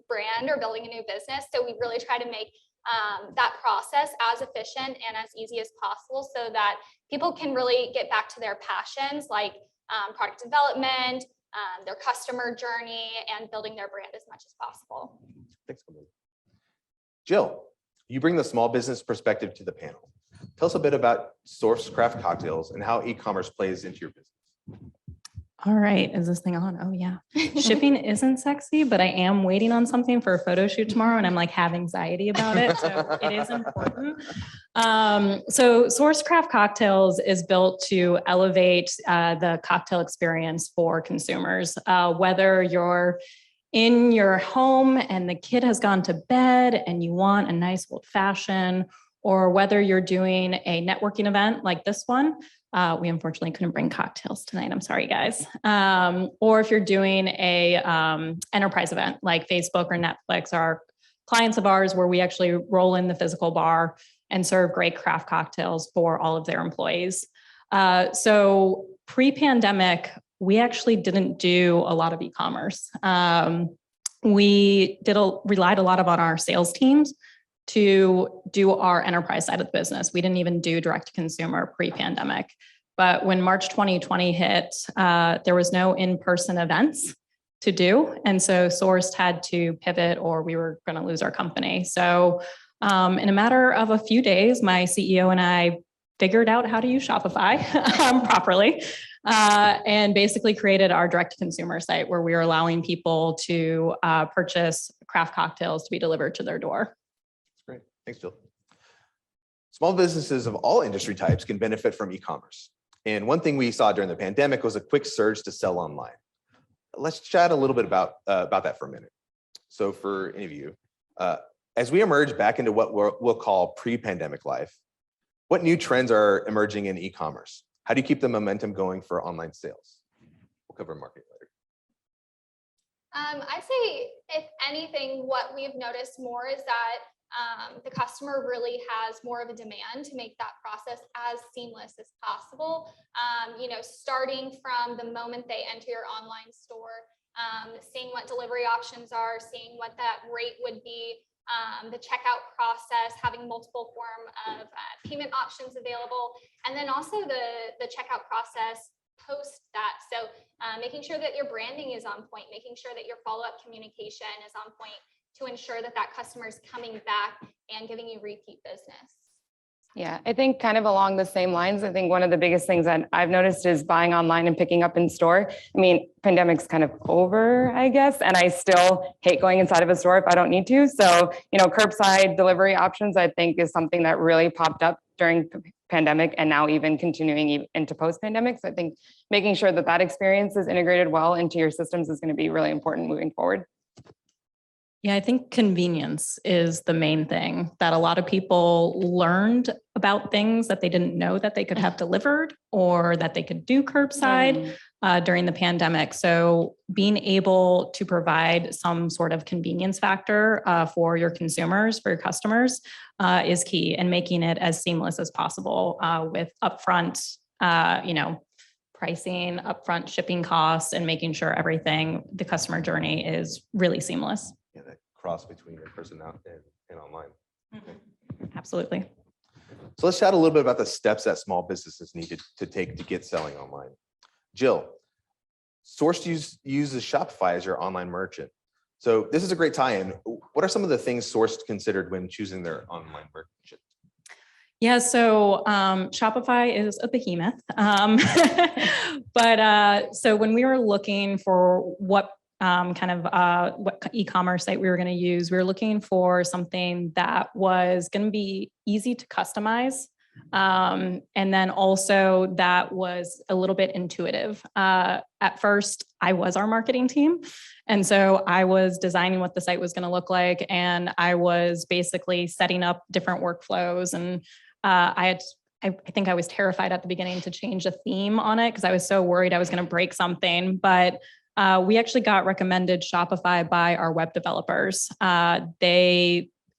brand or building a new business. So we really try to make that process as efficient and as easy as possible so that people can really get back to their passions, like product development, their customer journey, and building their brand as much as possible. Thanks, Emily. Jill, you bring the small business perspective to the panel. Tell us a bit about Sourced Craft Cocktails and how e-commerce plays into your business. All right, is this thing on? Oh yeah. Shipping isn't sexy, but I am waiting on something for a photo shoot tomorrow and I'm like have anxiety about it. So it is important. So Sourced Craft Cocktails is built to elevate the cocktail experience for consumers. Whether you're in your home and the kid has gone to bed and you want a nice old fashioned, or whether you're doing a networking event like this one, we unfortunately couldn't bring cocktails tonight. I'm sorry, guys. Or if you're doing a enterprise event like Facebook or Netflix, are clients of ours where we actually roll in the physical bar and serve great craft cocktails for all of their employees. So pre-pandemic, we actually didn't do a lot of e-commerce. We relied a lot on our sales teams to do our enterprise side of the business. We didn't even do direct to consumer pre-pandemic. But when March 2020 hit, there was no in-person events to do. And so Sourced had to pivot or we were going to lose our company. So in a matter of a few days, my CEO and I figured out how to use Shopify properly and basically created our direct to consumer site where we are allowing people to purchase craft cocktails to be delivered to their door. Great. Thanks, Jill. Small businesses of all industry types can benefit from e-commerce. And one thing we saw during the pandemic was a quick surge to sell online. Let's chat a little bit about that for a minute. So for any of you, as we emerge back into what we'll call pre-pandemic life, what new trends are emerging in e-commerce? How do you keep the momentum going for online sales? We'll cover marketing later. I'd say, if anything, what we've noticed more is that the customer really has more of a demand to make that process as seamless as possible. Starting from the moment they enter your online store, seeing what delivery options are, seeing what that rate would be, the checkout process, having multiple form of payment options available, and then also the checkout process post that. So making sure that your branding is on point, making sure that your follow-up communication is on point to ensure that that customer is coming back and giving you repeat business. Yeah, I think kind of along the same lines, I think one of the biggest things that I've noticed is buying online and picking up in store. I mean, pandemic's kind of over, I guess, and I still hate going inside of a store if I don't need to. So, curbside delivery options, I think, is something that really popped up during the pandemic and now even continuing into post-pandemic. So I think making sure that that experience is integrated well into your systems is going to be really important moving forward. Yeah, I think convenience is the main thing that a lot of people learned about things that they didn't know that they could have delivered or that they could do curbside during the pandemic. So being able to provide some sort of convenience factor for your consumers, for your customers is key, and making it as seamless as possible with upfront, pricing, upfront shipping costs, and making sure everything, the customer journey is really seamless. Yeah, that cross between in person and online. Mm-hmm. Absolutely. So let's chat a little bit about the steps that small businesses need to take to get selling online. Jill, Sourced uses Shopify as your online merchant. So this is a great tie-in. What are some of the things Sourced considered when choosing their online merchant? Yeah, so Shopify is a behemoth. But so when we were looking for what what e-commerce site we were going to use, we were looking for something that was going to be easy to customize. And then also that was a little bit intuitive. At first, I was our marketing team. And so I was designing what the site was going to look like. And I was basically setting up different workflows. And I think I was terrified at the beginning to change the theme on it because I was so worried I was going to break something. But we actually got recommended Shopify by our web developers.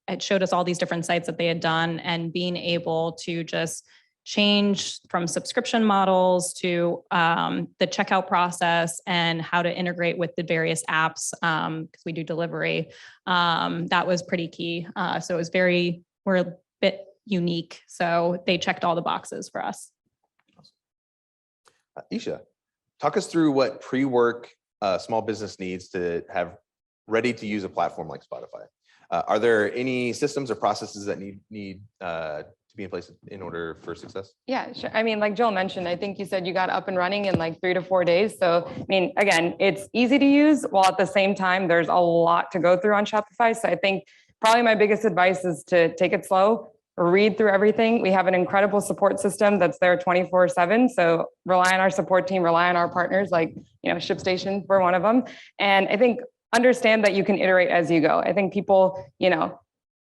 It showed us all these different sites that they had done, and being able to just change from subscription models to the checkout process and how to integrate with the various apps, because we do delivery. That was pretty key. So it was we're a bit unique. So they checked all the boxes for us. Isha, talk us through what pre-work small business needs to have ready to use a platform like Spotify. Are there any systems or processes that need to be in place in order for success? Yeah, sure. I mean, like Joel mentioned, I think you said you got up and running in like 3 to 4 days. So, I mean, again, it's easy to use while at the same time, there's a lot to go through on Shopify. So I think probably my biggest advice is to take it slow, read through everything. We have an incredible support system that's there 24/7. So rely on our support team, rely on our partners, like, ShipStation for one of them. And I think understand that you can iterate as you go. I think people,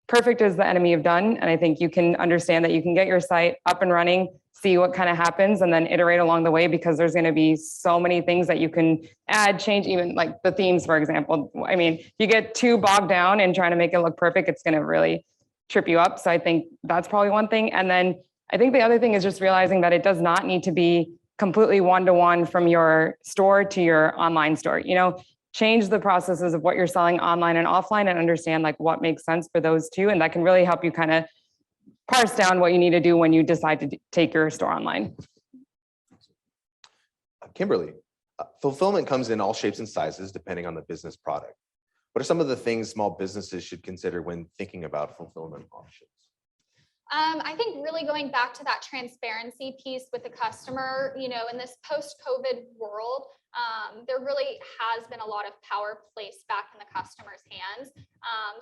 perfect is the enemy of done. And I think you can understand that you can get your site up and running, see what kind of happens, and then iterate along the way, because there's going to be so many things that you can add, change, even like the themes, for example. I mean, if you get too bogged down in trying to make it look perfect, it's going to really trip you up. So I think that's probably one thing. And then I think the other thing is just realizing that it does not need to be completely one-to-one from your store to your online store. Change the processes of what you're selling online and offline and understand like what makes sense for those two. And that can really help you kind of parse down what you need to do when you decide to take your store online. Kimberly, fulfillment comes in all shapes and sizes depending on the business product. What are some of the things small businesses should consider when thinking about fulfillment options? I think really going back to that transparency piece with the customer, in this post-COVID world, there really has been a lot of power placed back in the customer's hands.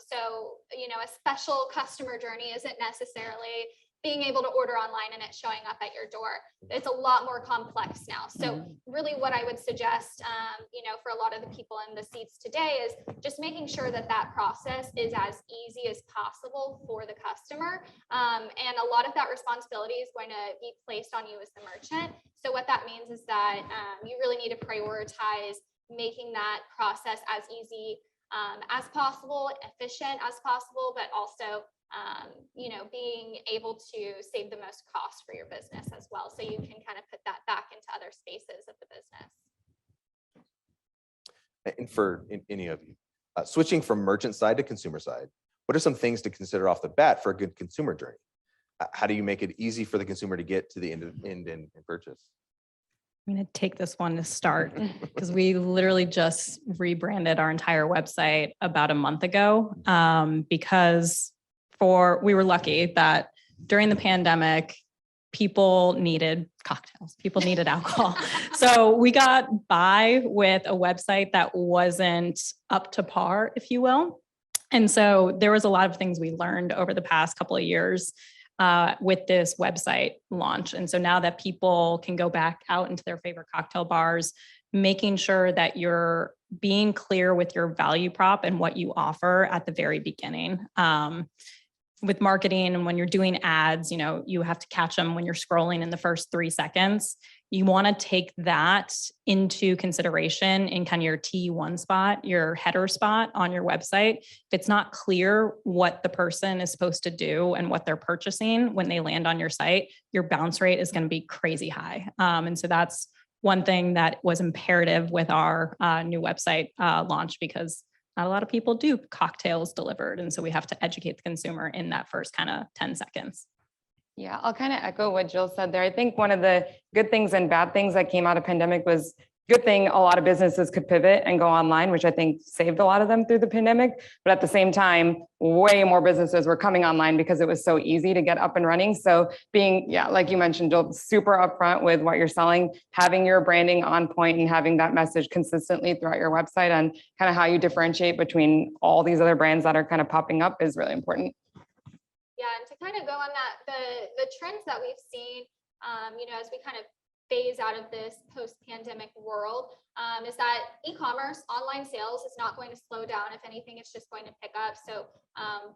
So, a special customer journey isn't necessarily being able to order online and it showing up at your door. It's a lot more complex now. So really what I would suggest, for a lot of the people in the seats today is just making sure that process is as easy as possible for the customer. And a lot of that responsibility is going to be placed on you as the merchant. So what that means is that you really need to prioritize making that process as easy as possible, efficient as possible, but also being able to save the most cost for your business as well. So you can kind of put that back into other spaces of the business. And for any of you, switching from merchant side to consumer side, what are some things to consider off the bat for a good consumer journey? How do you make it easy for the consumer to get to the end and purchase? I'm going to take this one to start because we literally just rebranded our entire website about a month ago because we were lucky that during the pandemic, people needed cocktails, people needed alcohol. So we got by with a website that wasn't up to par, if you will. And so there was a lot of things we learned over the past couple of years with this website launch. And so now that people can go back out into their favorite cocktail bars, making sure that you're being clear with your value prop and what you offer at the very beginning. With marketing and when you're doing ads, you have to catch them when you're scrolling in the first 3 seconds. You want to take that into consideration in kind of your T1 spot, your header spot on your website. If it's not clear what the person is supposed to do and what they're purchasing when they land on your site, your bounce rate is going to be crazy high. And so that's one thing that was imperative with our new website launch, because not a lot of people do cocktails delivered. And so we have to educate the consumer in that first kind of 10 seconds. Yeah, I'll kind of echo what Jill said there. I think one of the good things and bad things that came out of pandemic was good thing a lot of businesses could pivot and go online, which I think saved a lot of them through the pandemic. But at the same time, way more businesses were coming online because it was so easy to get up and running. So being, like you mentioned, Jill, super upfront with what you're selling, having your branding on point and having that message consistently throughout your website and kind of how you differentiate between all these other brands that are kind of popping up is really important. Yeah, and to kind of go on that, the trends that we've seen, as we kind of phase out of this post-pandemic world, is that e-commerce, online sales is not going to slow down. If anything, it's just going to pick up. So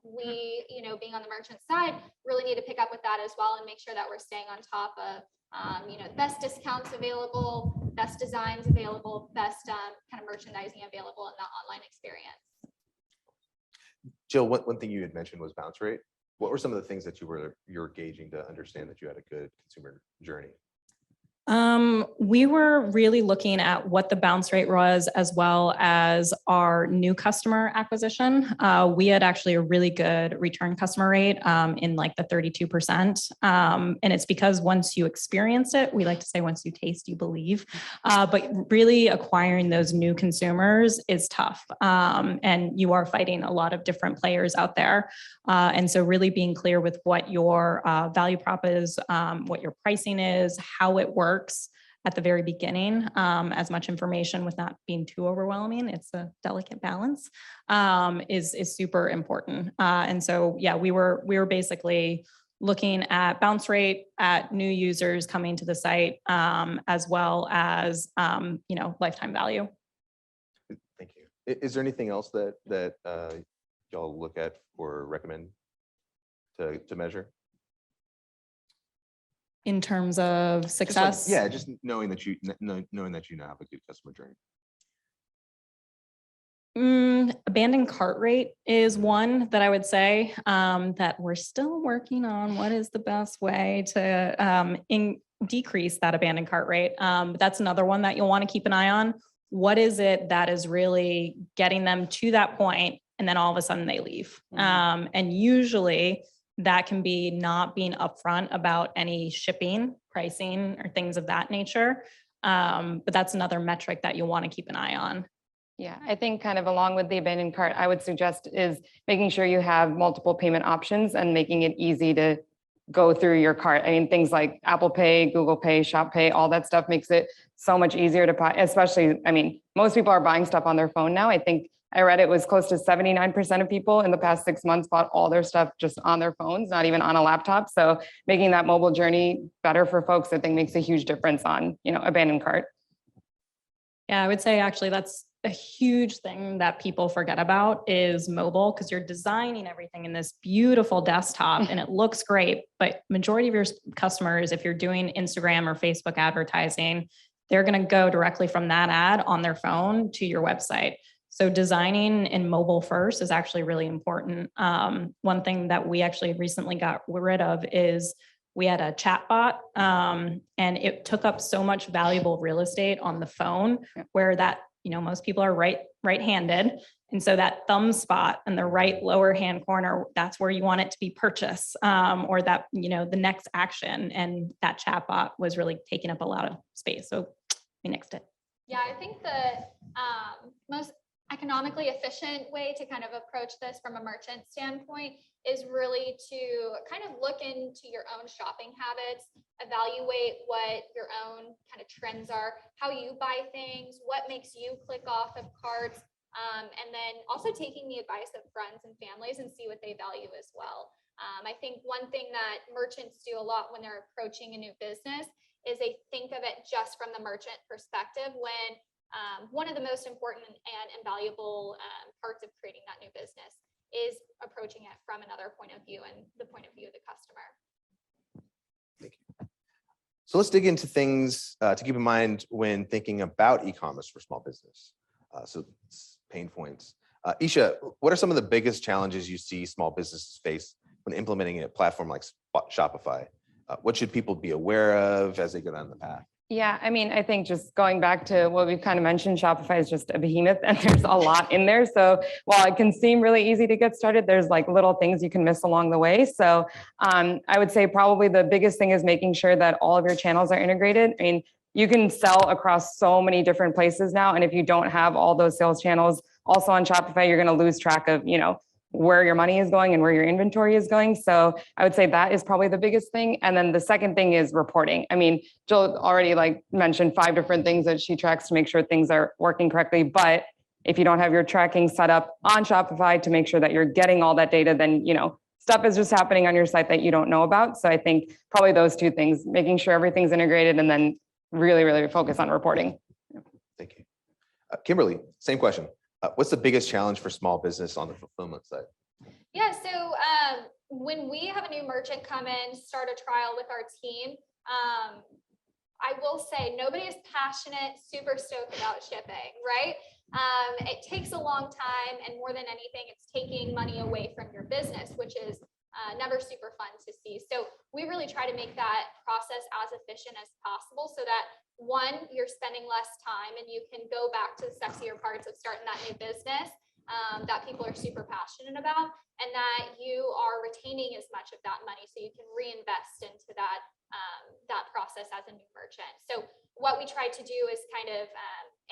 we, being on the merchant side, really need to pick up with that as well and make sure that we're staying on top of, the best discounts available, best designs available, best kind of merchandising available in that online experience. Jill, one thing you had mentioned was bounce rate. What were some of the things that you were gauging to understand that you had a good consumer journey? We were really looking at what the bounce rate was, as well as our new customer acquisition. We had actually a really good return customer rate in like the 32%. And it's because once you experience it, we like to say once you taste, you believe. But really acquiring those new consumers is tough. And you are fighting a lot of different players out there. And so really being clear with what your value prop is, what your pricing is, how it works at the very beginning, as much information with not being too overwhelming. It's a delicate balance, is super important. And so, yeah, we were basically looking at bounce rate, at new users coming to the site, as well as, lifetime value. Thank you. Is there anything else that y'all look at or recommend to measure? In terms of success? Just knowing that you now have a good customer journey. Abandoned cart rate is one that I would say that we're still working on. What is the best way to decrease that abandoned cart rate? But that's another one that you'll want to keep an eye on. What is it that is really getting them to that point, and then all of a sudden they leave? And usually that can be not being upfront about any shipping, pricing, or things of that nature. But that's another metric that you'll want to keep an eye on. Yeah, I think kind of along with the abandoned cart, I would suggest is making sure you have multiple payment options and making it easy to go through your cart. I mean, things like Apple Pay, Google Pay, Shop Pay, all that stuff makes it so much easier to buy, especially, I mean, most people are buying stuff on their phone now. I think I read it was close to 79% of people in the past 6 months bought all their stuff just on their phones, not even on a laptop. So making that mobile journey better for folks, I think makes a huge difference on, abandoned cart. Yeah, I would say actually that's a huge thing that people forget about is mobile, because you're designing everything in this beautiful desktop and it looks great, but majority of your customers, if you're doing Instagram or Facebook advertising, they're going to go directly from that ad on their phone to your website. So designing in mobile first is actually really important. One thing that we actually recently got rid of is we had a chat bot, and it took up so much valuable real estate on the phone, where that, most people are right-handed. And so that thumb spot in the right lower hand corner, that's where you want it to be purchase, or that, the next action. And that chat bot was really taking up a lot of space. So we nixed it. Yeah, I think the most economically efficient way to kind of approach this from a merchant standpoint is really to kind of look into your own shopping habits, evaluate what your own kind of trends are, how you buy things, what makes you click off of carts, and then also taking the advice of friends and families and see what they value as well. I think one thing that merchants do a lot when they're approaching a new business is they think of it just from the merchant perspective, when one of the most important and invaluable parts of creating that new business is approaching it from another point of view and the point of view of the customer. Thank you. So let's dig into things to keep in mind when thinking about e-commerce for small business. So pain points. Isha, what are some of the biggest challenges you see small businesses face when implementing a platform like Shopify? What should people be aware of as they go down the path? Yeah, I mean, I think just going back to what we've kind of mentioned, Shopify is just a behemoth and there's a lot in there. So while it can seem really easy to get started, there's like little things you can miss along the way. So I would say probably the biggest thing is making sure that all of your channels are integrated. I mean, you can sell across so many different places now. And if you don't have all those sales channels also on Shopify, you're going to lose track of, where your money is going and where your inventory is going. So I would say that is probably the biggest thing. And then the second thing is reporting. I mean, Jill already mentioned 5 different things that she tracks to make sure things are working correctly. But if you don't have your tracking set up on Shopify to make sure that you're getting all that data, then, stuff is just happening on your site that you don't know about. So I think probably those 2 things, making sure everything's integrated and then really, really focus on reporting. Thank you. Kimberly, same question. What's the biggest challenge for small business on the fulfillment side? Yeah, so when we have a new merchant come in, start a trial with our team, I will say nobody is passionate, super stoked about shipping, right? It takes a long time, and more than anything, it's taking money away from your business, which is never super fun to see. So we really try to make that process as efficient as possible so that one, you're spending less time and you can go back to the sexier parts of starting that new business that people are super passionate about, and that you are retaining as much of that money so you can reinvest into that that process as a new merchant. So what we try to do is kind of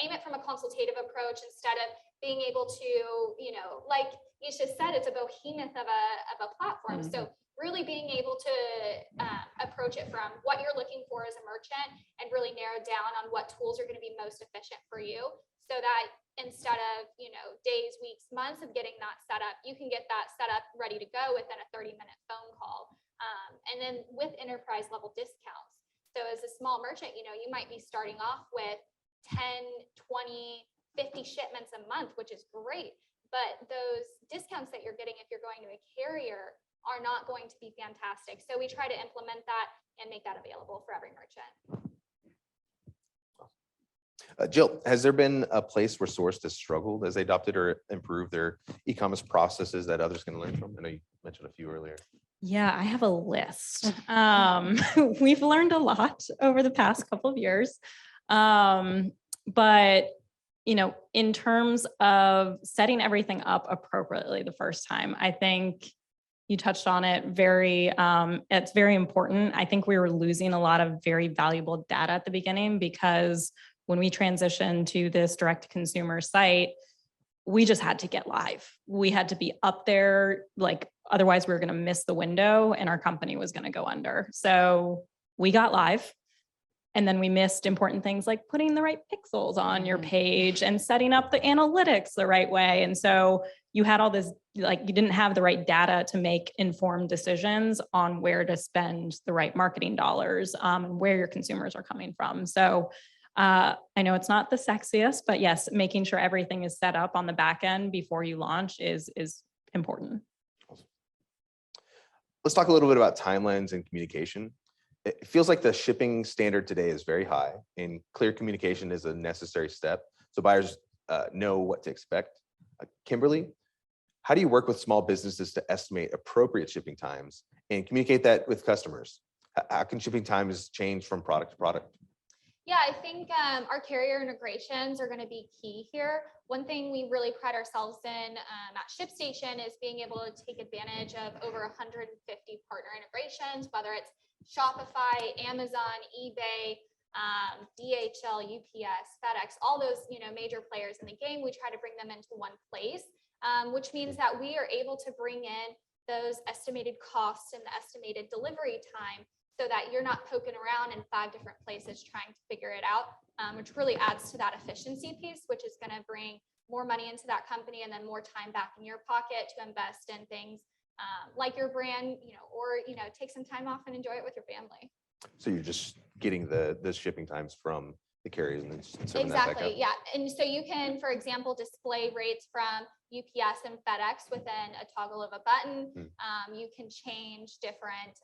aim it from a consultative approach instead of being able to, you know, like Isha said, it's a behemoth of a platform. So really being able to approach it from what you're looking for as a merchant and really narrow down on what tools are going to be most efficient for you, so that instead of, you know, days, weeks, months of getting that set up, you can get that set up ready to go within a 30-minute phone call. And then with enterprise level discounts. So as a small merchant, you know, you might be starting off with 10, 20, 50 shipments a month, which is great. But those discounts that you're getting if you're going to a carrier are not going to be fantastic. So we try to implement that and make that available for every merchant. Jill, has there been a place where Sourced has struggled as they adopted or improved their e-commerce processes that others can learn from? I know you mentioned a few earlier. Yeah, I have a list. We've learned a lot over the past couple of years. But, you know, in terms of setting everything up appropriately the first time, I think you touched on it it's very important. I think we were losing a lot of very valuable data at the beginning because when we transitioned to this direct to consumer site, we just had to get live. We had to be up there, like, otherwise we were going to miss the window and our company was going to go under. So we got live, and then we missed important things like putting the right pixels on your page and setting up the analytics the right way. And so you had all this, like, you didn't have the right data to make informed decisions on where to spend the right marketing dollars and where your consumers are coming from. So I know it's not the sexiest, but yes, making sure everything is set up on the back end before you launch is important. Let's talk a little bit about timelines and communication. It feels like the shipping standard today is very high, and clear communication is a necessary step so buyers know what to expect. Kimberly, how do you work with small businesses to estimate appropriate shipping times and communicate that with customers? How can shipping times change from product to product? Yeah, I think our carrier integrations are going to be key here. One thing we really pride ourselves in at ShipStation is being able to take advantage of over 150 partner integrations, whether it's Shopify, Amazon, eBay, DHL, UPS, FedEx, all those, you know, major players in the game. We try to bring them into one place, which means that we are able to bring in those estimated costs and the estimated delivery time, so that you're not poking around in 5 different places trying to figure it out, which really adds to that efficiency piece, which is going to bring more money into that company and then more time back in your pocket to invest in things like your brand, you know, or, you know, take some time off and enjoy it with your family. So you're just getting the shipping times from the carriers and then serving that back Exactly, out. yeah. And so you can, for example, display rates from UPS and FedEx within a toggle of a button. You can change different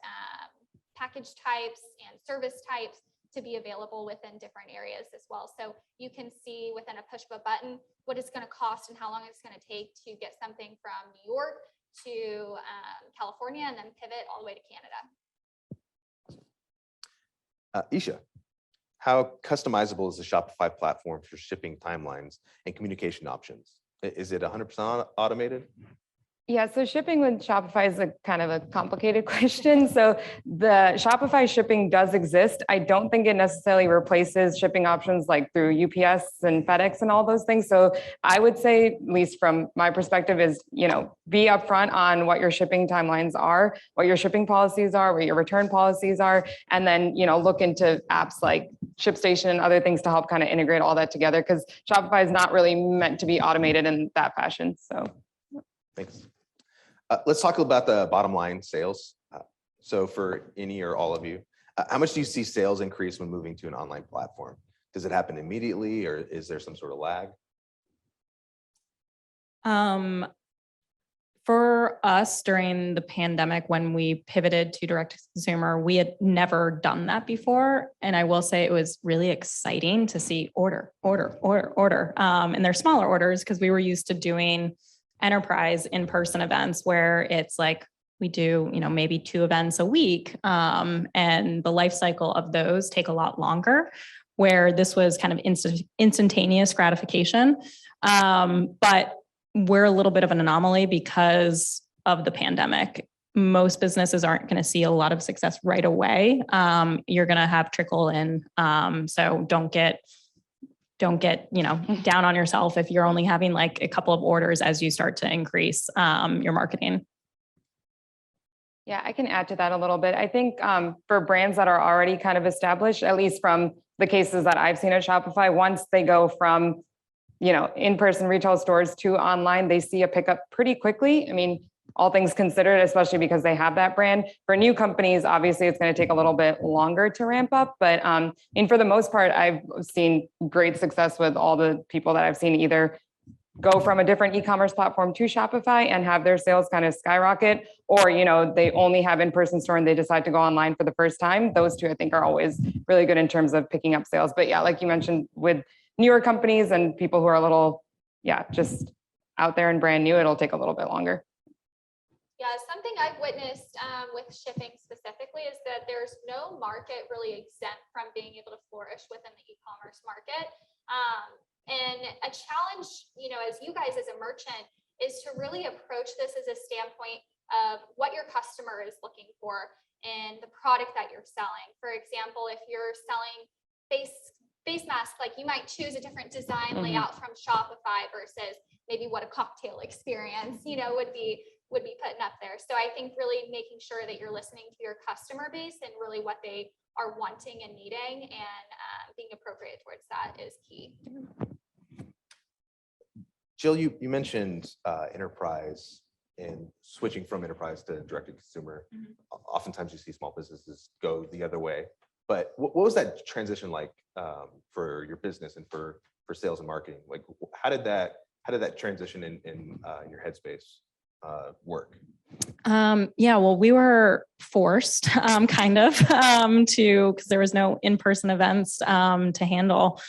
package types and service types to be available within different areas as well. So you can see within a push of a button what it's going to cost and how long it's going to take to get something from New York to California and then pivot all the way to Canada. Isha, how customizable is the Shopify platform for shipping timelines and communication options? Is it 100% automated? Yeah, so shipping with Shopify is a kind of a complicated question. So the Shopify shipping does exist. I don't think it necessarily replaces shipping options like through UPS and FedEx and all those things. So I would say, at least from my perspective, is, you know, be upfront on what your shipping timelines are, what your shipping policies are, what your return policies are, and then, you know, look into apps like ShipStation and other things to help kind of integrate all that together, because Shopify is not really meant to be automated in that fashion. So thanks. Let's talk about the bottom line sales. So for any or all of you, how much do you see sales increase when moving to an online platform? Does it happen immediately, or is there some sort of lag? For us during the pandemic, when we pivoted to direct to consumer, we had never done that before. And I will say it was really exciting to see order. And they're smaller orders because we were used to doing enterprise in-person events where it's like, we do, maybe 2 events a week. And the life cycle of those take a lot longer, where this was kind of instantaneous gratification. But we're a little bit of an anomaly because of the pandemic. Most businesses aren't going to see a lot of success right away. You're going to have trickle in. So don't get, down on yourself if you're only having like a couple of orders as you start to increase your marketing. Yeah, I can add to that a little bit. I think for brands that are already kind of established, at least from the cases that I've seen at Shopify, once they go from, in-person retail stores to online, they see a pickup pretty quickly. I mean, all things considered, especially because they have that brand. For new companies, obviously, it's going to take a little bit longer to ramp up. But for the most part, I've seen great success with all the people that I've seen either go from a different e-commerce platform to Shopify and have their sales kind of skyrocket, or, they only have in-person store and they decide to go online for the first time. Those two, I think, are always really good in terms of picking up sales. But yeah, like you mentioned, with newer companies and people who are a little, just out there and brand new, it'll take a little bit longer. Yeah, something I've witnessed with shipping specifically is that there's no market really exempt from being able to flourish within the e-commerce market. And a challenge, as you guys as a merchant, is to really approach this as a standpoint of what your customer is looking for and the product that you're selling. For example, if you're selling face masks, like you might choose a different design layout from Shopify versus maybe what a cocktail experience, would be putting up there. So I think really making sure that you're listening to your customer base and really what they are wanting and needing, and being appropriate towards that is key. Jill, you mentioned enterprise and switching from enterprise to direct to consumer. Oftentimes you see small businesses go the other way. But what was that transition like for your business and for sales and marketing? Like, how did that transition in your headspace work? Well, we were forced because there was no in-person events to handle.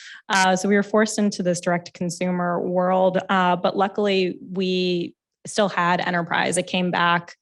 So we were forced into this direct to consumer world. But luckily we still had enterprise. It came back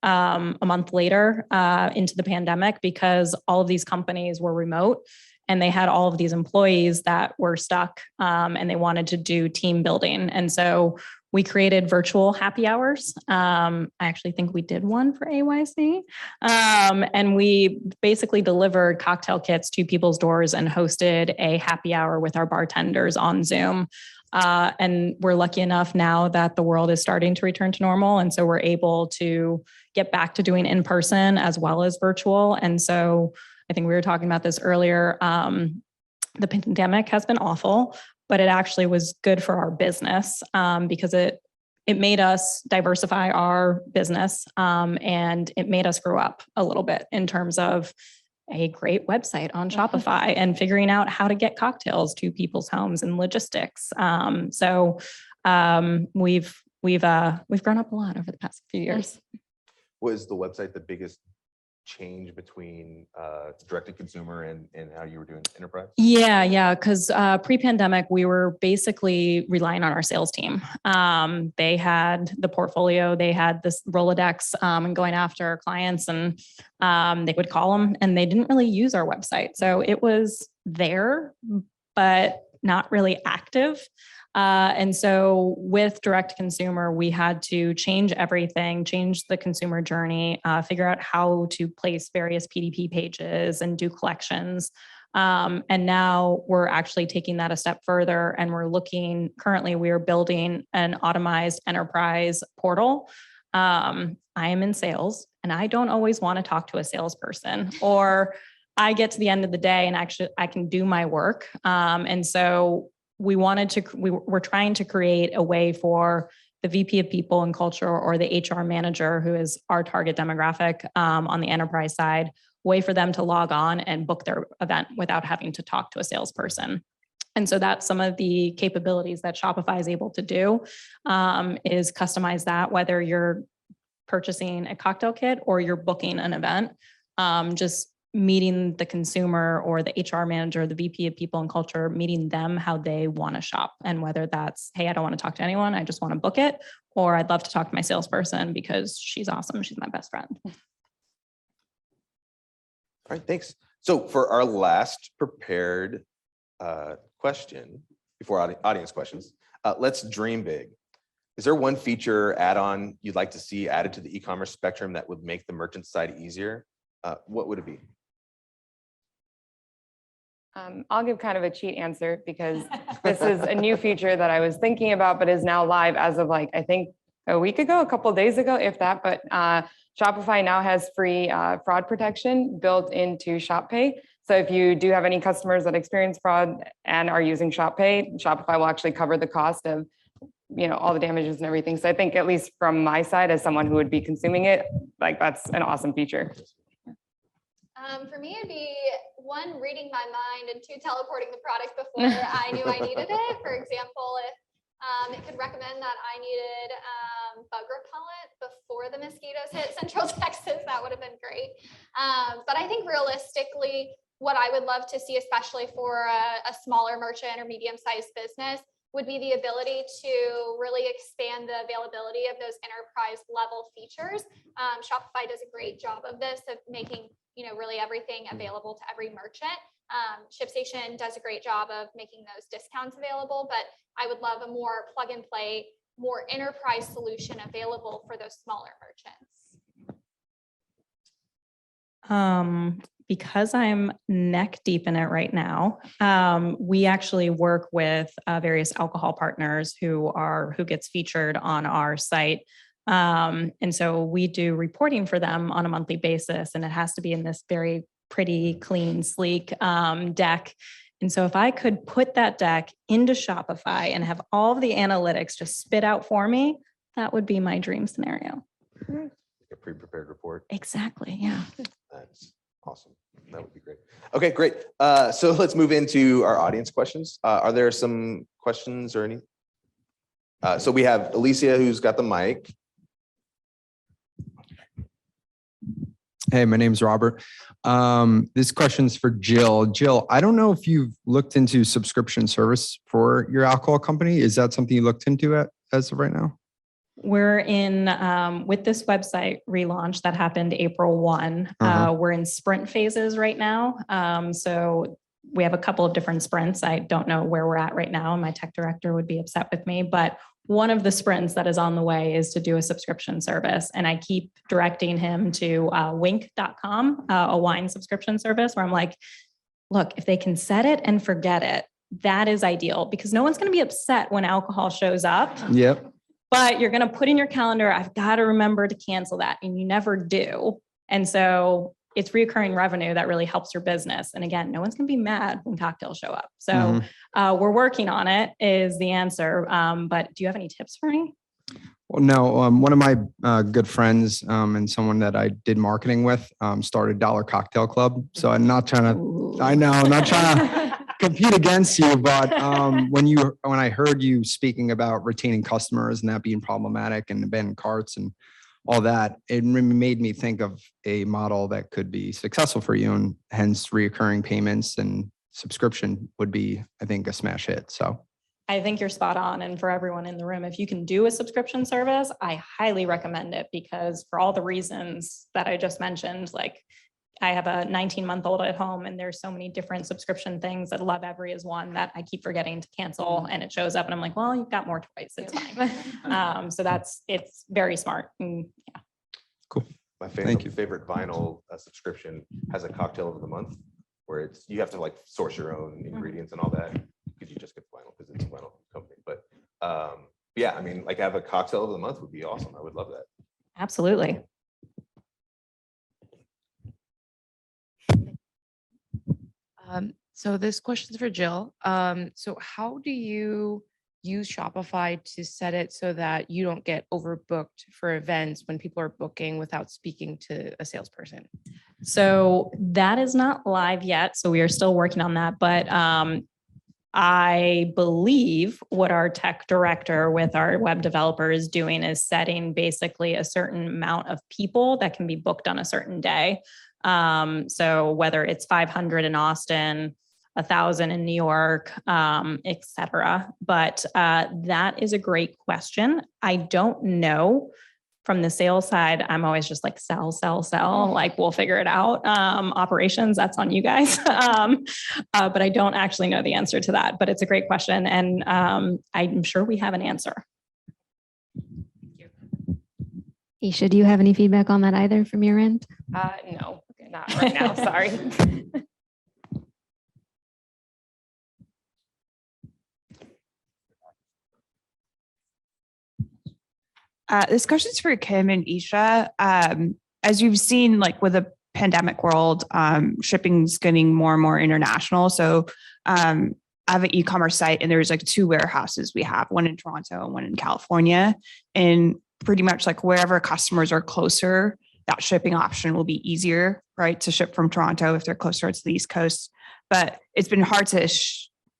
a month later into the pandemic because all of these companies were remote and they had all of these employees that were stuck and they wanted to do team building. And so we created virtual happy hours. I actually think we did one for AYC. And we basically delivered cocktail kits to people's doors and hosted a happy hour with our bartenders on Zoom. And we're lucky enough now that the world is starting to return to normal. And so we're able to get back to doing in person as well as virtual. And so I think we were talking about this earlier. The pandemic has been awful, but it actually was good for our business because it made us diversify our business and it made us grow up a little bit in terms of a great website on Shopify and figuring out how to get cocktails to people's homes and logistics. So we've grown up a lot over the past few years. Was the website the biggest change between direct to consumer and how you were doing enterprise? Yeah. Because pre-pandemic, we were basically relying on our sales team. They had the portfolio, they had this Rolodex and going after clients, and they would call them and they didn't really use our website. So it was there, but not really active. And so with direct consumer, we had to change everything, change the consumer journey, figure out how to place various PDP pages and do collections. And now we're actually taking that a step further and currently we are building an automized enterprise portal. I am in sales and I don't always want to talk to a salesperson, or I get to the end of the day and actually I can do my work. And so we're trying to create a way for the VP of people and culture or the HR manager, who is our target demographic on the enterprise side, way for them to log on and book their event without having to talk to a salesperson. And so that's some of the capabilities that Shopify is able to do, is customize that, whether you're purchasing a cocktail kit or you're booking an event. Just meeting the consumer or the HR manager, the VP of people and culture, meeting them how they want to shop. And whether that's, hey, I don't want to talk to anyone, I just want to book it, or I'd love to talk to my salesperson because she's awesome, she's my best friend. All right, thanks. So for our last prepared question, before audience questions, let's dream big. Is there one feature add-on you'd like to see added to the e-commerce spectrum that would make the merchant side easier? What would it be? I'll give kind of a cheat answer because this is a new feature that I was thinking about, but is now live as of like, I think a week ago, a couple of days ago, if that, but Shopify now has free fraud protection built into ShopPay. So if you do have any customers that experience fraud and are using ShopPay, Shopify will actually cover the cost of, you know, all the damages and everything. So I think at least from my side, as someone who would be consuming it, like that's an awesome feature. For me, it'd be one, reading my mind, and two, teleporting the product before I knew I needed it. For example, if it could recommend that I needed bug repellent before the mosquitoes hit Central Texas, that would have been great. But I think realistically, what I would love to see, especially for a smaller merchant or medium-sized business, would be the ability to really expand the availability of those enterprise level features. Shopify does a great job of this, of making, you know, really everything available to every merchant. ShipStation does a great job of making those discounts available, but I would love a more plug and play, more enterprise solution available for those smaller merchants. Because I'm neck deep in it right now, we actually work with various alcohol partners who gets featured on our site. And so we do reporting for them on a monthly basis, and it has to be in this very pretty, clean, sleek deck. And so if I could put that deck into Shopify and have all of the analytics just spit out for me, that would be my dream scenario. A pre-prepared report. Exactly, yeah. That's awesome. That would be great. Okay, great. So let's move into our audience questions. Are there some questions or any? So we have Alicia, who's got the mic. Hey, my name's Robert. This question's for Jill. Jill, I don't know if you've looked into subscription service for your alcohol company. Is that something you looked into as of right now? We're in, with this website relaunch that happened April 1, we're in sprint phases right now. So we have a couple of different sprints. I don't know where we're at right now, and my tech director would be upset with me, but one of the sprints that is on the way is to do a subscription service. And I keep directing him to wink.com, a wine subscription service, where I'm like, look, if they can set it and forget it, that is ideal, because no one's going to be upset when alcohol shows up. Yep. But you're going to put in your calendar, I've got to remember to cancel that. And you never do. And so it's reoccurring revenue that really helps your business. And again, no one's going to be mad when cocktails show up. So we're working on it is the answer. But do you have any tips for me? Well, no, one of my good friends and someone that I did marketing with started Dollar Cocktail Club. So I'm not trying to, I know, I'm not trying to compete against you, but when I heard you speaking about retaining customers and that being problematic and abandoned carts and all that, it made me think of a model that could be successful for you, and hence reoccurring payments and subscription would be, I think, a smash hit. So I think you're spot on. And for everyone in the room, if you can do a subscription service, I highly recommend it, because for all the reasons that I just mentioned, like I have a 19-month-old at home, and there's so many different subscription things that Love Every is one that I keep forgetting to cancel, and it shows up and I'm like, well, you've got more toys. It's fine. So it's very smart. And yeah. Cool. My favorite vinyl subscription has a cocktail of the month, where you have to like source your own ingredients and all that, because you just get vinyl because it's a vinyl company. But yeah, I mean, like have a cocktail of the month would be awesome. I would love that. Absolutely. So this question's for Jill. So how do you use Shopify to set it so that you don't get overbooked for events when people are booking without speaking to a salesperson? So that is not live yet. So we are still working on that. But I believe what our tech director with our web developer is doing is setting basically a certain amount of people that can be booked on a certain day. So whether it's 500 in Austin, 1,000 in New York, et cetera. But that is a great question. I don't know. From the sales side, I'm always just like sell, sell, sell. Like we'll figure it out. Operations, that's on you guys. But I don't actually know the answer to that. But it's a great question, and I'm sure we have an answer. Isha, do you have any feedback on that either from your end? No, not right now. Sorry. This question's for Kim and Isha. As you've seen, like with the pandemic world, shipping's getting more and more international. So I have an e-commerce site and there's like 2 warehouses we have, one in Toronto and one in California. And pretty much like wherever customers are closer, that shipping option will be easier, right? To ship from Toronto if they're closer to the East Coast. But it's been hard to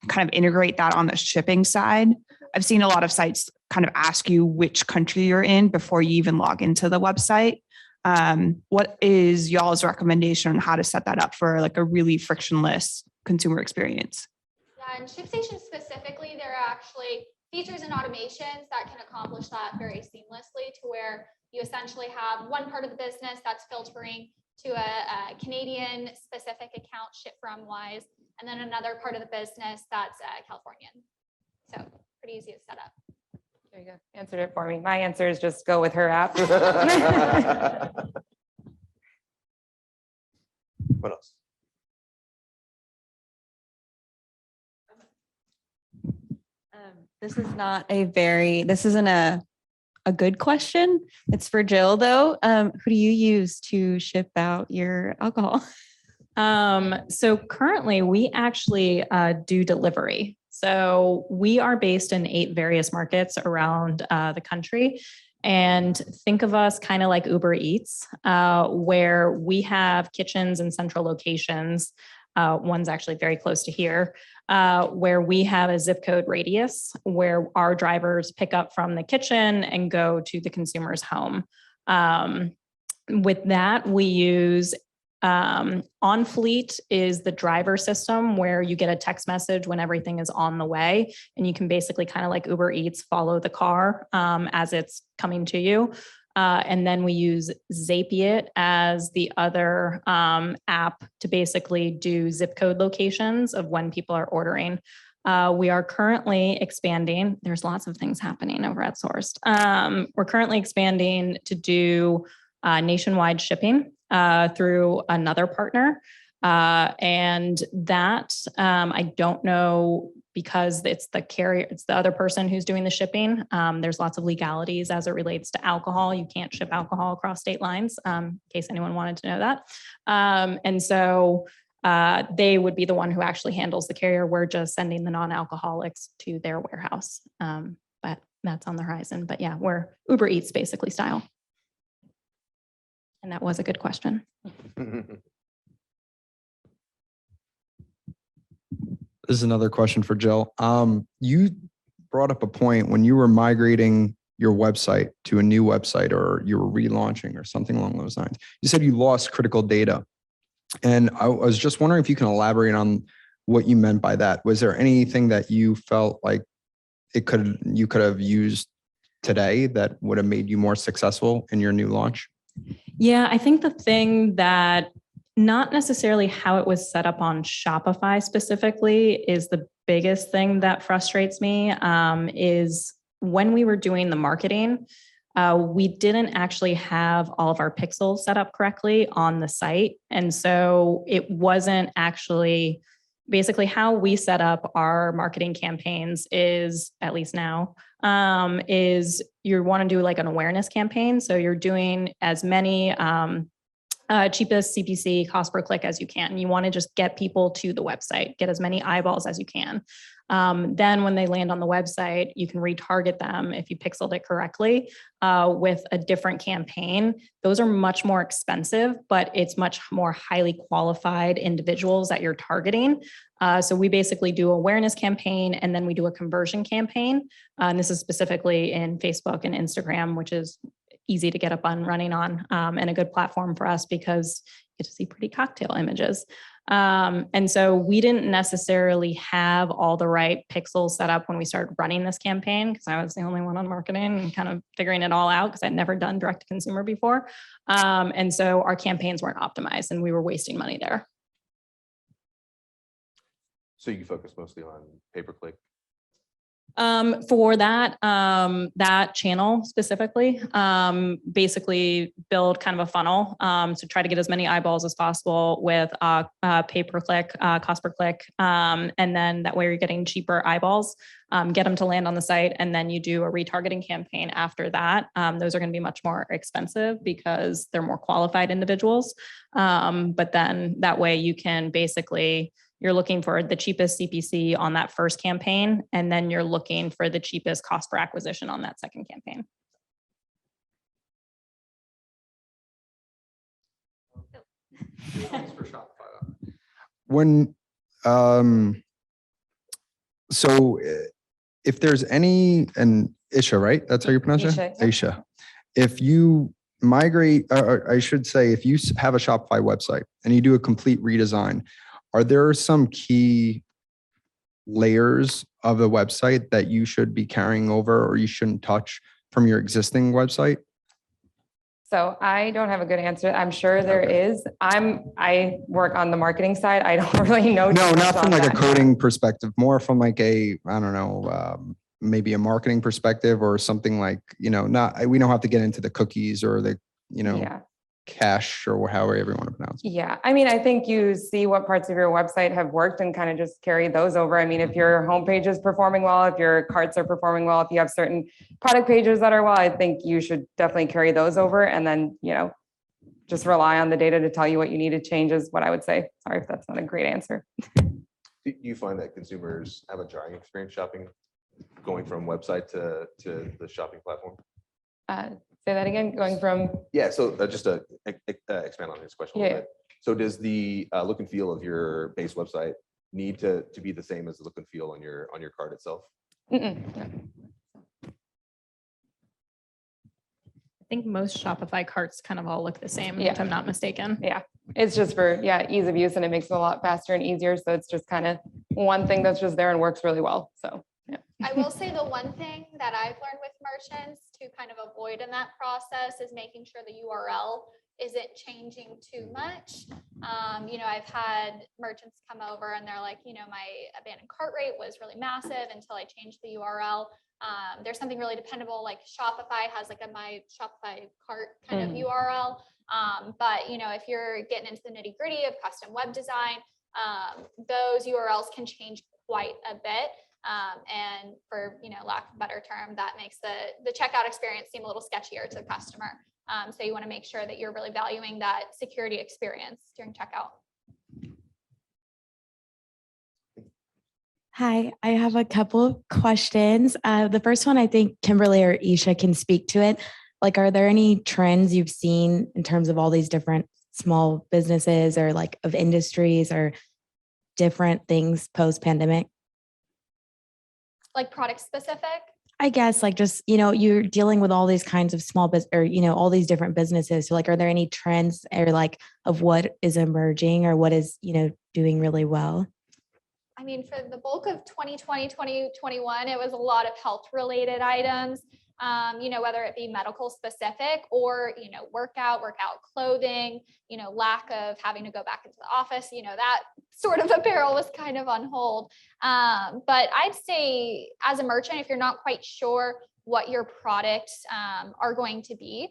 kind of integrate that on the shipping side. I've seen a lot of sites kind of ask you which country you're in before you even log into the website. What is y'all's recommendation on how to set that up for like a really frictionless consumer experience? Yeah, and ShipStation specifically, there are actually features and automations that can accomplish that very seamlessly, to where you essentially have one part of the business that's filtering to a Canadian specific account, ship from wise, and then another part of the business that's Californian. So pretty easy to set up. There you go. Answered it for me. My answer is just go with her app. What else? This isn't a good question. It's for Jill though. Who do you use to ship out your alcohol? So currently we actually do delivery. So we are based in 8 various markets around the country. And think of us kind of like Uber Eats, where we have kitchens in central locations. One's actually very close to here, where we have a zip code radius where our drivers pick up from the kitchen and go to the consumer's home. With that, we use On Fleet is the driver system where you get a text message when everything is on the way, and you can basically kind of like Uber Eats, follow the car as it's coming to you. And then we use Zapier as the other app to basically do zip code locations of when people are ordering. We are currently expanding. There's lots of things happening over at Sourced. We're currently expanding to do nationwide shipping through another partner. And that I don't know, because it's the carrier, it's the other person who's doing the shipping. There's lots of legalities as it relates to alcohol. You can't ship alcohol across state lines, in case anyone wanted to know that. And so they would be the one who actually handles the carrier. We're just sending the non-alcoholics to their warehouse. But that's on the horizon. But yeah, we're Uber Eats basically style. And that was a good question. This is another question for Jill. You brought up a point when you were migrating your website to a new website, or you were relaunching or something along those lines. You said you lost critical data. And I was just wondering if you can elaborate on what you meant by that. Was there anything that you felt like you could have used today that would have made you more successful in your new launch? Yeah, I think the thing that, not necessarily how it was set up on Shopify specifically, is the biggest thing that frustrates me, is when we were doing the marketing, we didn't actually have all of our pixels set up correctly on the site. And so it wasn't actually, basically how we set up our marketing campaigns is, at least now, is you want to do like an awareness campaign. So you're doing as many cheapest CPC, cost per click as you can. You want to just get people to the website, get as many eyeballs as you can. Then when they land on the website, you can retarget them if you pixeled it correctly with a different campaign. Those are much more expensive, but it's much more highly qualified individuals that you're targeting. So we basically do awareness campaign, and then we do a conversion campaign. And this is specifically in Facebook and Instagram, which is easy to get up and running on, and a good platform for us because you get to see pretty cocktail images. And so we didn't necessarily have all the right pixels set up when we started running this campaign because I was the only one on marketing and kind of figuring it all out because I'd never done direct to consumer before. And so our campaigns weren't optimized and we were wasting money there. So you focus mostly on pay-per-click? For that channel specifically, basically build kind of a funnel to try to get as many eyeballs as possible with pay per click, cost per click, and then that way you're getting cheaper eyeballs, get them to land on the site, and then you do a retargeting campaign after that. Those are going to be much more expensive because they're more qualified individuals, but then that way you can basically you're looking for the cheapest CPC on that first campaign, and then you're looking for the cheapest cost per acquisition on that second campaign. When, so if there's any, and Isha, right? That's how you pronounce it? Isha, yeah. Isha. If you migrate, or I should say, if you have a Shopify website and you do a complete redesign, are there some key layers of the website that you should be carrying over or you shouldn't touch from your existing website? So I don't have a good answer. I'm sure there is. I work on the marketing side. I don't really know. No, too not much from on like a that. coding perspective, more from like a, I don't know, maybe a marketing perspective or something like, we don't have to get into the cookies or the, Yeah. cache or however you want to pronounce it. Yeah. I mean, I think you see what parts of your website have worked and kind of just carry those over. I mean, if your homepage is performing well, if your carts are performing well, if you have certain product pages that are well, I think you should definitely carry those over and then, just rely on the data to tell you what you need to change is what I would say. Sorry if that's not a great answer. Do you find that consumers have a jarring experience shopping, going from website to the shopping platform? Say that again, going from. Yeah, so just to expand on this question a little bit. So does the look and feel of your base website need to be the same as the look and feel on your cart itself? No. I think most Shopify carts kind of all look the same, Yeah. if I'm not mistaken. Yeah, it's just for, ease of use and it makes it a lot faster and easier. So it's just kind of one thing that's just there and works really well. So, yeah. I will say the one thing that I've learned with merchants to kind of avoid in that process is making sure the URL isn't changing too much. I've had merchants come over and they're like, my abandoned cart rate was really massive until I changed the URL. There's something really dependable, like Shopify has like a my Shopify cart kind of URL. But if you're getting into the nitty gritty of custom web design, those URLs can change quite a bit. And for, lack of a better term, that makes the checkout experience seem a little sketchier to the customer. So you want to make sure that you're really valuing that security experience during checkout. Hi, I have a couple of questions. The first one, I think Kimberly or Isha can speak to it. Like, are there any trends you've seen in terms of all these different small businesses or like of industries or different things post-pandemic? Like product specific? I guess like just, you're dealing with all these kinds of small business or, all these different businesses. So like, are there any trends or like of what is emerging or what is, doing really well? I mean, for the bulk of 2020, 2021, it was a lot of health related items, whether it be medical specific or, workout clothing, lack of having to go back into the office, that sort of apparel was kind of on hold. But I'd say as a merchant, if you're not quite sure what your products are going to be,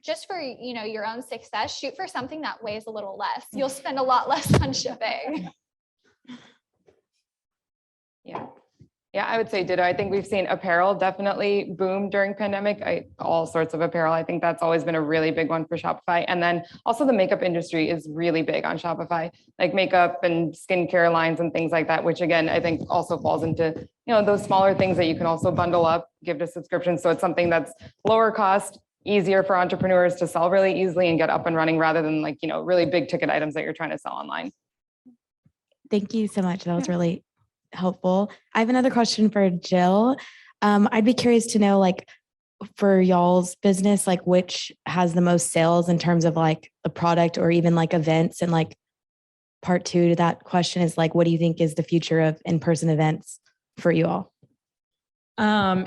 just for, your own success, shoot for something that weighs a little less. You'll spend a lot less on shipping. Yeah, I would say ditto. I think we've seen apparel definitely boom during pandemic. All sorts of apparel. I think that's always been a really big one for Shopify. And then also the makeup industry is really big on Shopify, like makeup and skincare lines and things like that, which again, I think also falls into, those smaller things that you can also bundle up, give to subscriptions. So it's something that's lower cost, easier for entrepreneurs to sell really easily and get up and running rather than like, really big ticket items that you're trying to sell online. Thank you so much. That was really helpful. I have another question for Jill. I'd be curious to know, like, for y'all's business, like which has the most sales in terms of like the product or even like events? And like part two to that question is like, what do you think is the future of in-person events for you all?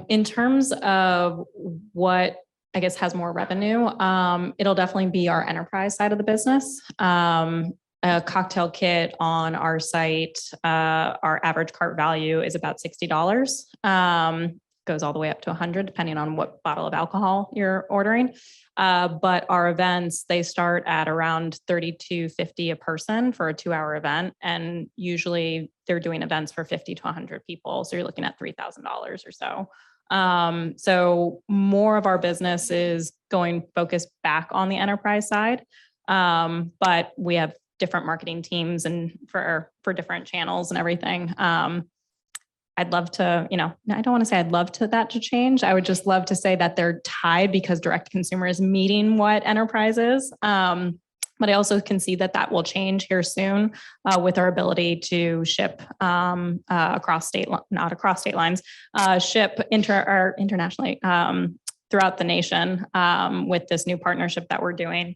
In terms of what I guess has more revenue, it'll definitely be our enterprise side of the business. A cocktail kit on our site, our average cart value is about $60. Goes all the way up to 100, depending on what bottle of alcohol you're ordering. But our events, they start at around $32.50 a person for a 2-hour event. And usually they're doing events for 50 to 100 people. So you're looking at $3,000 or so. So more of our business is going focused back on the enterprise side. But we have different marketing teams and for different channels and everything. I'd love to, I don't want to say I'd love that to change. I would just love to say that they're tied because direct consumer is meeting what enterprise is. But I also can see that will change here soon with our ability to ship not across state lines, ship internationally throughout the nation with this new partnership that we're doing.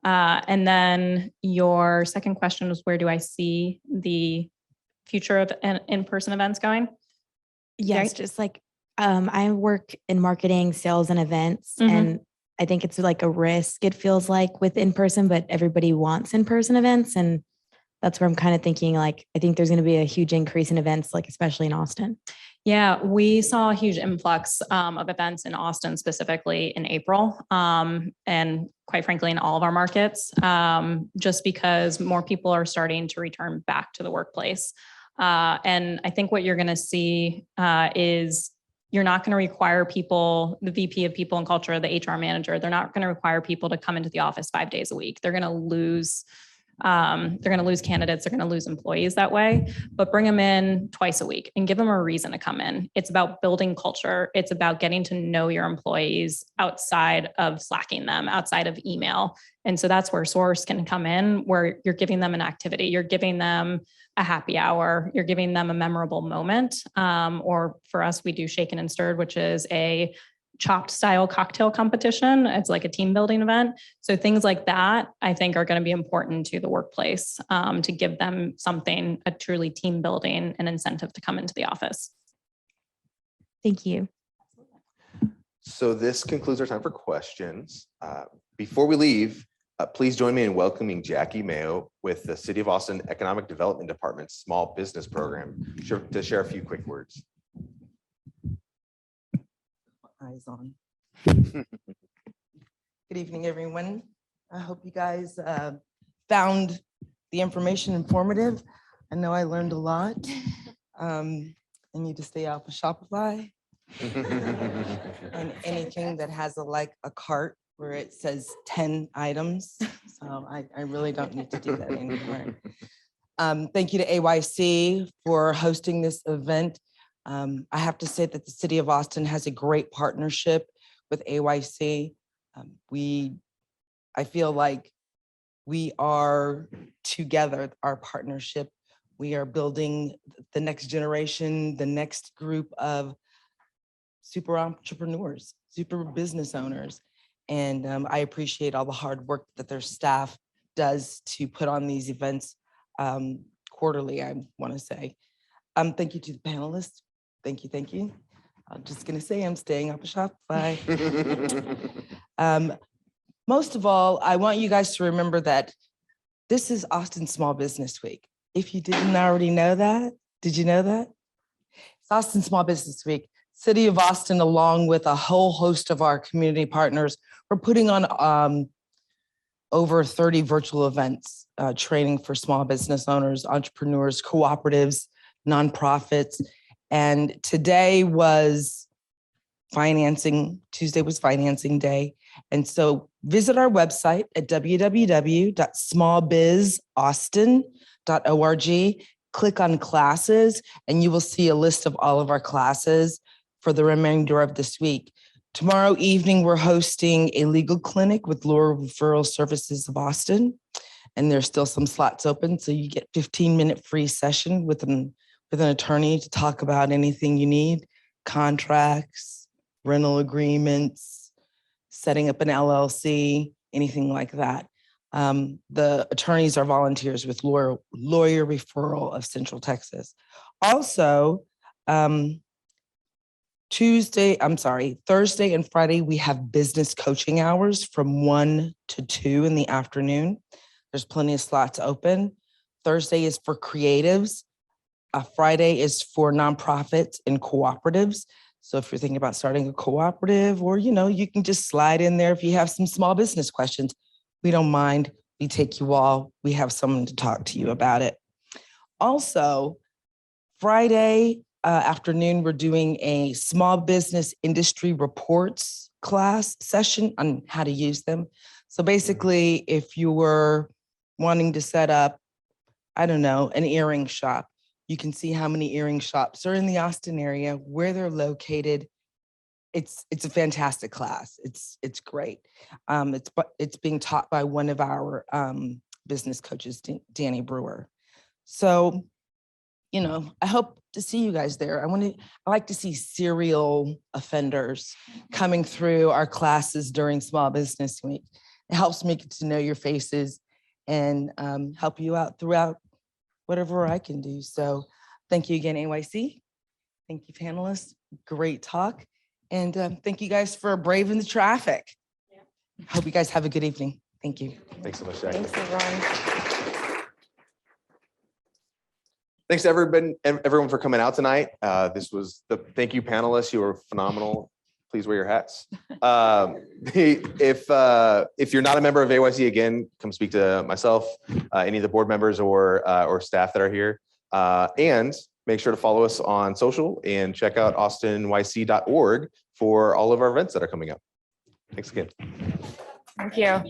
And then your second question was, where do I see the future of in-person events going? Yes, just like I work in marketing, sales, and events, and I think it's like a risk. It feels like with in-person, but everybody wants in-person events, and that's where I'm kind of thinking. Like, I think there's going to be a huge increase in events, like especially in Austin. Yeah, we saw a huge influx of events in Austin, specifically in April, and quite frankly, in all of our markets, just because more people are starting to return back to the workplace. And I think what you're going to see is you're not going to require people, the VP of People and Culture, the HR manager, they're not going to require people to come into the office 5 days a week. They're going to lose candidates, they're going to lose employees that way, but bring them in twice a week and give them a reason to come in. It's about building culture. It's about getting to know your employees outside of slacking them, outside of email. And so that's where Source can come in, where you're giving them an activity, you're giving them a happy hour, you're giving them a memorable moment. Or for us, we do Shaken and Stirred, which is a chopped style cocktail competition. It's like a team building event. So things like that, I think, are going to be important to the workplace to give them something, a truly team building, an incentive to come into the office. Thank you. So this concludes our time for questions. Before we leave, please join me in welcoming Jackie Mayo with the City of Austin Economic Development Department's Small Business Program to share a few quick words. Eyes on. Good evening, everyone. I hope you guys found the information informative. I know I learned a lot. I need to stay off of Shopify and anything that has a cart where it says 10 items. So I really don't need to do that anymore. Thank you to AYC for hosting this event. I have to say that the City of Austin has a great partnership with AYC. I feel like we are together, our partnership. We are building the next generation, the next group of super entrepreneurs, super business owners. And I appreciate all the hard work that their staff does to put on these events quarterly, I want to say. Thank you to the panelists. Thank you, thank you. I'm just gonna say I'm staying off of Shopify. Most of all, I want you guys to remember that this is Austin Small Business Week. If you didn't already know that, did you know that? It's Austin Small Business Week. City of Austin, along with a whole host of our community partners, we're putting on over 30 virtual events, training for small business owners, entrepreneurs, cooperatives, nonprofits. And today was Tuesday was financing day. And so visit our website at www.smallbizaustin.org, click on classes, and you will see a list of all of our classes for the remainder of this week. Tomorrow evening, we're hosting a legal clinic with Law Referral Services of Austin, and there's still some slots open. So you get 15-minute free session with an attorney to talk about anything you need, contracts, rental agreements, setting up an LLC, anything like that. The attorneys are volunteers with lawyer referral of Central Texas. Also, Thursday and Friday, we have business coaching hours from 1 to 2 in the afternoon. There's plenty of slots open. Thursday is for creatives. Friday is for nonprofits and cooperatives. So if you're thinking about starting a cooperative, or, you can just slide in there if you have some small business questions. We don't mind. We take you all. We have someone to talk to you about it. Also, Friday afternoon, we're doing a small business industry reports class session on how to use them. So basically, if you were wanting to set up, I don't know, an earring shop, you can see how many earring shops are in the Austin area, where they're located. It's a fantastic class. It's great. It's being taught by one of our business coaches, Danny Brewer. So, I hope to see you guys there. I like to see serial offenders coming through our classes during Small Business Week. It helps me get to know your faces and help you out throughout whatever I can do. So thank you again, AYC. Thank you, panelists. Great talk. And thank you guys for braving the traffic. Hope you guys have a good evening. Thank you. Thanks so much, Jackie. Thanks, everyone. Thanks to everyone for coming out tonight. Thank you, panelists. You were phenomenal. Please wear your hats. If you're not a member of AYC, again, come speak to myself, any of the board members or staff that are here. And make sure to follow us on social and check out austinYC.org for all of our events that are coming up. Thanks again. Thank you.